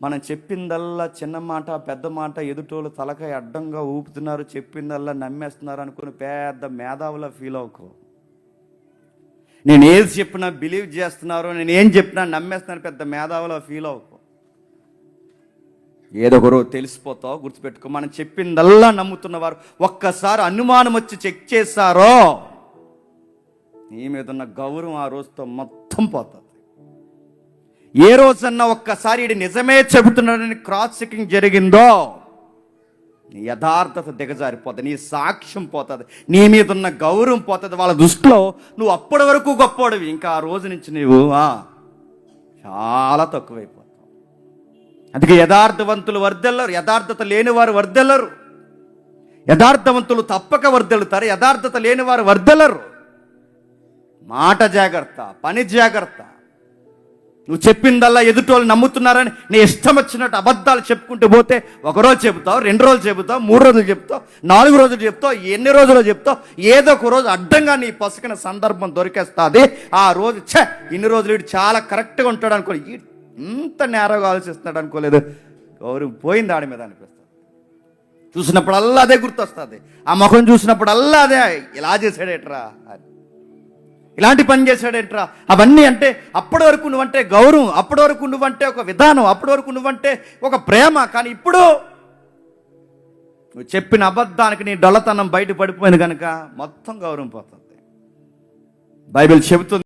మనం చెప్పిందల్లా చిన్న మాట పెద్ద మాట ఎదుటోళ్ళు తలకాయ అడ్డంగా ఊపుతున్నారు, చెప్పిందల్లా నమ్మేస్తున్నారు అనుకుని పెద్ద మేధావులా ఫీల్ అవ్వకు. నేను ఏది చెప్పినా బిలీవ్ చేస్తున్నారు, నేను ఏం చెప్పినా నమ్మేస్తున్నాను పెద్ద మేధావులా ఫీల్ అవ్వకు. ఏదో ఒక రోజు తెలిసిపోతావు, గుర్తుపెట్టుకో. మనం చెప్పిందల్లా నమ్ముతున్నవారు ఒక్కసారి అనుమానం వచ్చి చెక్ చేశారో నీ మీద ఉన్న గౌరవం ఆ రోజుతో మొత్తం పోతుంది. ఏ రోజన్నా ఒక్కసారి ఇది నిజమే చెబుతున్నాడని క్రాస్ చెకింగ్ జరిగిందో నీ యథార్థత దిగజారిపోతుంది, నీ సాక్ష్యం పోతుంది, నీ మీద ఉన్న గౌరవం పోతుంది. వాళ్ళ దృష్టిలో నువ్వు అప్పటి వరకు గొప్పవాడివి, ఇంకా ఆ రోజు నుంచి నువ్వు చాలా తక్కువైపోతావు. అందుకే యథార్థవంతులు వర్ధిల్లరు, యథార్థత లేని వారు వర్ధిల్లరు. యథార్థవంతులు తప్పక వర్ధిల్లుతారు, యథార్థత లేని వారు వర్ధిల్లరు. మాట జాగ్రత్త, పని జాగ్రత్త. నువ్వు చెప్పిందల్లా ఎదుటోళ్ళు నమ్ముతున్నారని నీ ఇష్టం వచ్చినట్టు అబద్ధాలు చెప్పుకుంటూ పోతే ఒకరోజు చెబుతావు, 2 రోజులు చెబుతావు, 3 రోజులు చెప్తావు, 4 రోజులు చెప్తావు, ఎన్ని రోజులు చెప్తావు. ఏదో ఒక రోజు అడ్డంగా నీ పసికిన సందర్భం దొరికేస్తుంది. ఆ రోజు ఇన్ని రోజులు వీడు చాలా కరెక్ట్గా ఉంటాడు అనుకో, ఇంత నేరగా ఆలోచిస్తున్నాడు అనుకోలేదు, గౌరవం పోయింది ఆడి మీద అనిపిస్తుంది. చూసినప్పుడల్లా అదే గుర్తొస్తుంది, ఆ ముఖం చూసినప్పుడల్లా అదే, ఇలా చేశాడేట్రా, ఇలాంటి పని చేశాడేంట్రా. అవన్నీ అంటే అప్పటి వరకు నువ్వంటే గౌరవం, అప్పటి వరకు నువ్వంటే ఒక విధానం, అప్పటి వరకు నువ్వంటే ఒక ప్రేమ. కానీ ఇప్పుడు నువ్వు చెప్పిన అబద్ధానికి నీ డొల్లతనం బయట పడిపోయింది కనుక మొత్తం గౌరవం పోతుంది. బైబిల్ చెబుతుంది.